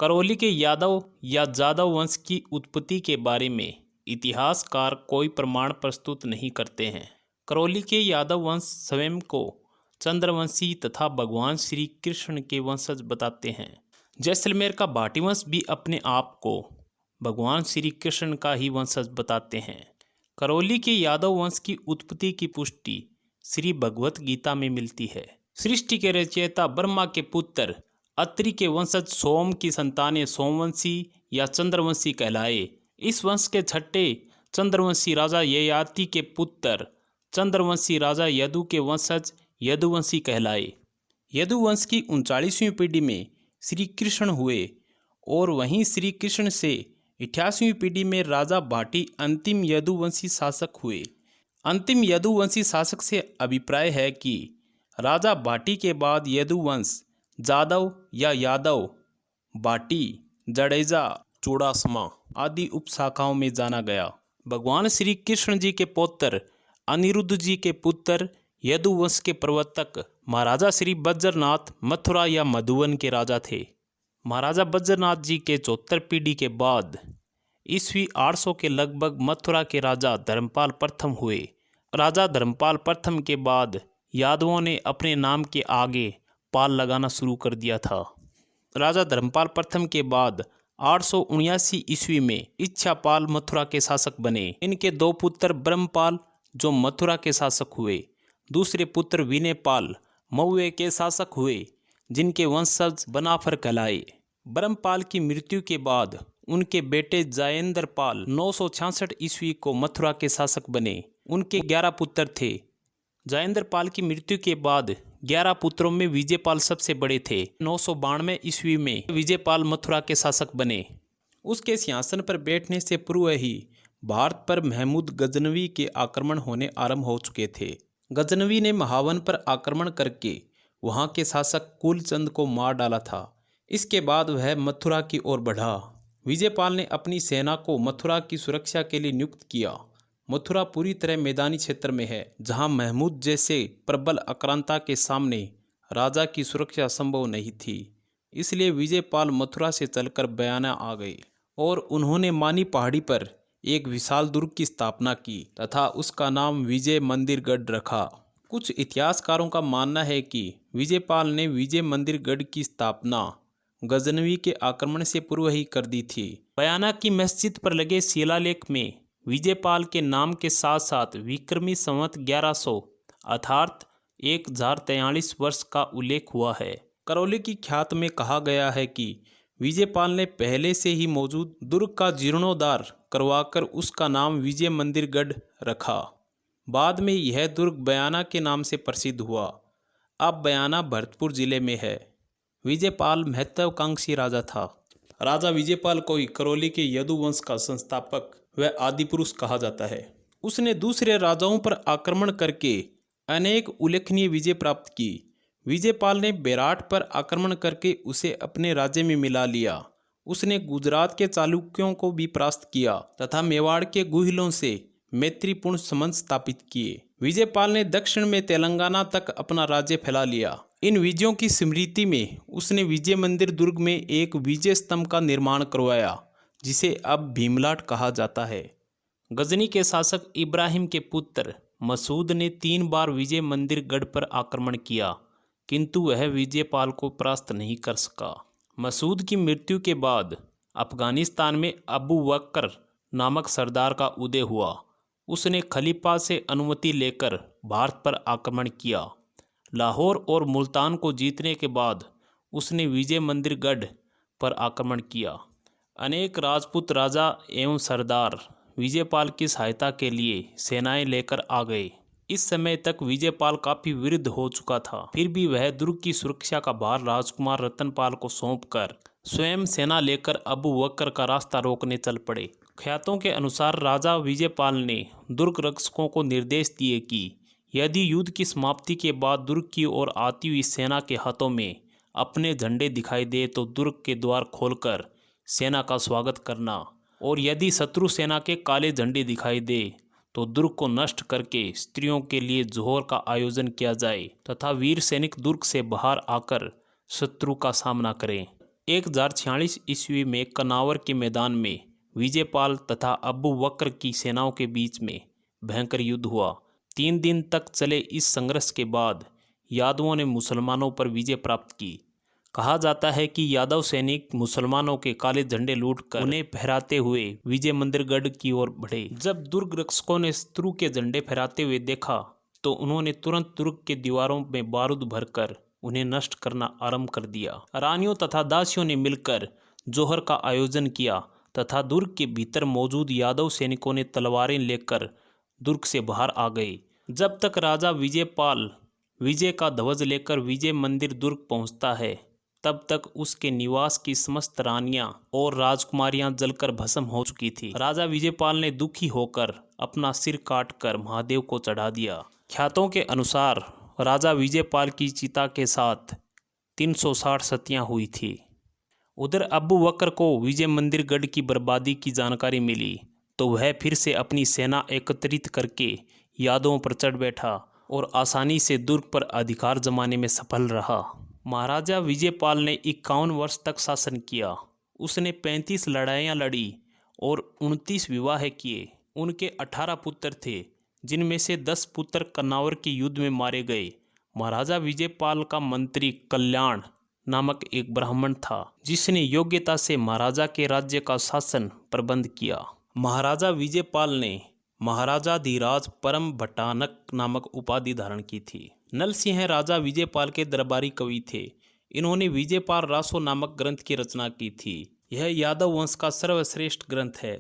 करौली के यादव या जादव वंश की उत्पत्ति के बारे में इतिहासकार कोई प्रमाण प्रस्तुत नहीं करते हैं। करौली के यादव वंश स्वयं को चंद्रवंशी तथा भगवान श्री कृष्ण के वंशज बताते हैं। जैसलमेर का भाटी वंश भी अपने आप को भगवान श्री कृष्ण का ही वंशज बताते हैं। करौली के यादव वंश की उत्पत्ति की पुष्टि श्री भगवत गीता में मिलती है। सृष्टि के रचयिता ब्रह्मा के पुत्र अत्रि के वंशज सोम की संतानें सोमवंशी या चंद्रवंशी कहलाए। इस वंश के छठे चंद्रवंशी राजा ययाति के पुत्र चंद्रवंशी राजा यदु के वंशज यदुवंशी कहलाए। यदुवंश की 39वीं पीढ़ी में श्री कृष्ण हुए और वहीं श्री कृष्ण से 88वीं पीढ़ी में राजा भाटी अंतिम यदुवंशी शासक हुए। अंतिम यदुवंशी शासक से अभिप्राय है कि राजा भाटी के बाद यदुवंश जादव या यादव, भाटी, जडेजा, चूड़ासमा आदि उपशाखाओं में जाना गया। भगवान श्री कृष्ण जी के पौत्र अनिरुद्ध जी के पुत्र यदुवंश के प्रवर्तक महाराजा श्री बज्रनाथ मथुरा या मधुवन के राजा थे। महाराजा बज्रनाथ जी के 74 पीढ़ी के बाद ईस्वी 800 के लगभग मथुरा के राजा धर्मपाल प्रथम हुए। राजा धर्मपाल प्रथम के बाद यादवों ने अपने नाम के आगे पाल लगाना शुरू कर दिया था। राजा धर्मपाल प्रथम के बाद 879 ईस्वी में इच्छापाल मथुरा के शासक बने। इनके दो पुत्र ब्रह्मपाल जो मथुरा के शासक हुए, दूसरे पुत्र विनयपाल मऊए के शासक हुए, जिनके वंशज बनाफर कहलाए। ब्रह्मपाल की मृत्यु के बाद उनके बेटे जयेंद्रपाल 966 ईस्वी को मथुरा के शासक बने। उनके 11 पुत्र थे। जयेंद्रपाल की मृत्यु के बाद 11 पुत्रों में विजयपाल सबसे बड़े थे। 992 ईस्वी में विजयपाल मथुरा के शासक बने। उसके सिंहासन पर बैठने से पूर्व ही भारत पर महमूद गजनवी के आक्रमण होने आरंभ हो चुके थे। गजनवी ने महावन पर आक्रमण करके वहां के शासक कुलचंद को मार डाला था। इसके बाद वह मथुरा की ओर बढ़ा। विजयपाल ने अपनी सेना को मथुरा की सुरक्षा के लिए नियुक्त किया। मथुरा पूरी तरह मैदानी क्षेत्र में है, जहां महमूद जैसे प्रबल आक्रांता के सामने राजा की सुरक्षा संभव नहीं थी। इसलिए विजयपाल मथुरा से चलकर बयाना आ गए और उन्होंने मानी पहाड़ी पर एक विशाल दुर्ग की स्थापना की तथा उसका नाम विजय मंदिरगढ़ रखा। कुछ इतिहासकारों का मानना है कि विजयपाल ने विजय मंदिरगढ़ की स्थापना गजनवी के आक्रमण से पूर्व ही कर दी थी। बयाना की मस्जिद पर लगे शिलालेख में विजयपाल के नाम के साथ साथ विक्रमी संवत 1100 अर्थात 1043 वर्ष का उल्लेख हुआ है। करौली की ख्यात में कहा गया है कि विजयपाल ने पहले से ही मौजूद दुर्ग का जीर्णोद्धार करवाकर उसका नाम विजय मंदिरगढ़ रखा। बाद में यह दुर्ग बयाना के नाम से प्रसिद्ध हुआ। अब बयाना भरतपुर जिले में है। विजयपाल महत्वाकांक्षी राजा था। राजा विजयपाल को ही करौली के यदुवंश का संस्थापक व आदिपुरुष कहा जाता है। उसने दूसरे राजाओं पर आक्रमण करके अनेक उल्लेखनीय विजय प्राप्त की। विजयपाल ने बेराट पर आक्रमण करके उसे अपने राज्य में मिला लिया। उसने गुजरात के चालुक्यों को भी परास्त किया तथा मेवाड़ के गुहिलों से मैत्रीपूर्ण संबंध स्थापित किए। विजयपाल ने दक्षिण में तेलंगाना तक अपना राज्य फैला लिया। इन विजयों की स्मृति में उसने विजय मंदिर दुर्ग में एक विजय स्तंभ का निर्माण करवाया, जिसे अब भीमलाट कहा जाता है। गजनी के शासक इब्राहिम के पुत्र मसूद ने 3 बार विजय मंदिरगढ़ पर आक्रमण किया, किंतु वह विजयपाल को परास्त नहीं कर सका। मसूद की मृत्यु के बाद अफगानिस्तान में अबू बकर नामक सरदार का उदय हुआ। उसने खलीफा से अनुमति लेकर भारत पर आक्रमण किया। लाहौर और मुल्तान को जीतने के बाद उसने विजय मंदिरगढ़ पर आक्रमण किया। अनेक राजपूत राजा एवं सरदार विजयपाल की सहायता के लिए सेनाएं लेकर आ गए। इस समय तक विजयपाल काफी वृद्ध हो चुका था, फिर भी वह दुर्ग की सुरक्षा का भार राजकुमार रतनपाल को सौंपकर स्वयं सेना लेकर अबू बकर का रास्ता रोकने चल पड़े। ख्यातों के अनुसार राजा विजयपाल ने दुर्ग रक्षकों को निर्देश दिए कि यदि युद्ध की समाप्ति के बाद दुर्ग की ओर आती हुई सेना के हाथों में अपने झंडे दिखाई दे तो दुर्ग के द्वार खोलकर सेना का स्वागत करना, और यदि शत्रु सेना के काले झंडे दिखाई दे तो दुर्ग को नष्ट करके स्त्रियों के लिए जोहर का आयोजन किया जाए तथा वीर सैनिक दुर्ग से बाहर आकर शत्रु का सामना करें। 1046 ईस्वी में कन्नावर के मैदान में विजयपाल तथा अबू बकर की सेनाओं के बीच में भयंकर युद्ध हुआ। 3 दिन तक चले इस संघर्ष के बाद यादवों ने मुसलमानों पर विजय प्राप्त की। कहा जाता है कि यादव सैनिक मुसलमानों के काले झंडे लूटकर उन्हें फहराते हुए विजय मंदिरगढ़ की ओर बढ़े। जब दुर्ग रक्षकों ने शत्रु के झंडे फहराते हुए देखा तो उन्होंने तुरंत दुर्ग के दीवारों में बारूद भरकर उन्हें नष्ट करना आरंभ कर दिया। रानियों तथा दासियों ने मिलकर जोहर का आयोजन किया तथा दुर्ग के भीतर मौजूद यादव सैनिकों ने तलवारें लेकर दुर्ग से बाहर आ गए। जब तक राजा विजयपाल विजय का ध्वज लेकर विजय मंदिर दुर्ग पहुंचता है तब तक उसके निवास की समस्त रानियां और राजकुमारियां जलकर भस्म हो चुकी थी। राजा विजयपाल ने दुखी होकर अपना सिर काटकर महादेव को चढ़ा दिया। ख्यातों के अनुसार राजा विजयपाल की चिता के साथ 360 सतियां हुई थी। उधर अबू बकर को विजय मंदिरगढ़ की बर्बादी की जानकारी मिली तो वह फिर से अपनी सेना एकत्रित करके यादवों पर चढ़ बैठा और आसानी से दुर्ग पर अधिकार जमाने में सफल रहा। महाराजा विजयपाल ने 51 वर्ष तक शासन किया। उसने 35 लड़ाइयाँ लड़ी और 29 विवाह किए। उनके 18 पुत्र थे जिनमें से 10 पुत्र कन्नावर के युद्ध में मारे गए। महाराजा विजयपाल का मंत्री कल्याण नामक एक ब्राह्मण था जिसने योग्यता से महाराजा के राज्य का शासन प्रबंध किया। महाराजा विजयपाल ने महाराजाधिराज परम भट्टानक नामक उपाधि धारण की थी। नल सिंह राजा विजयपाल के दरबारी कवि थे। इन्होंने विजयपाल रासो नामक ग्रंथ की रचना की थी। यह यादव वंश का सर्वश्रेष्ठ ग्रंथ है।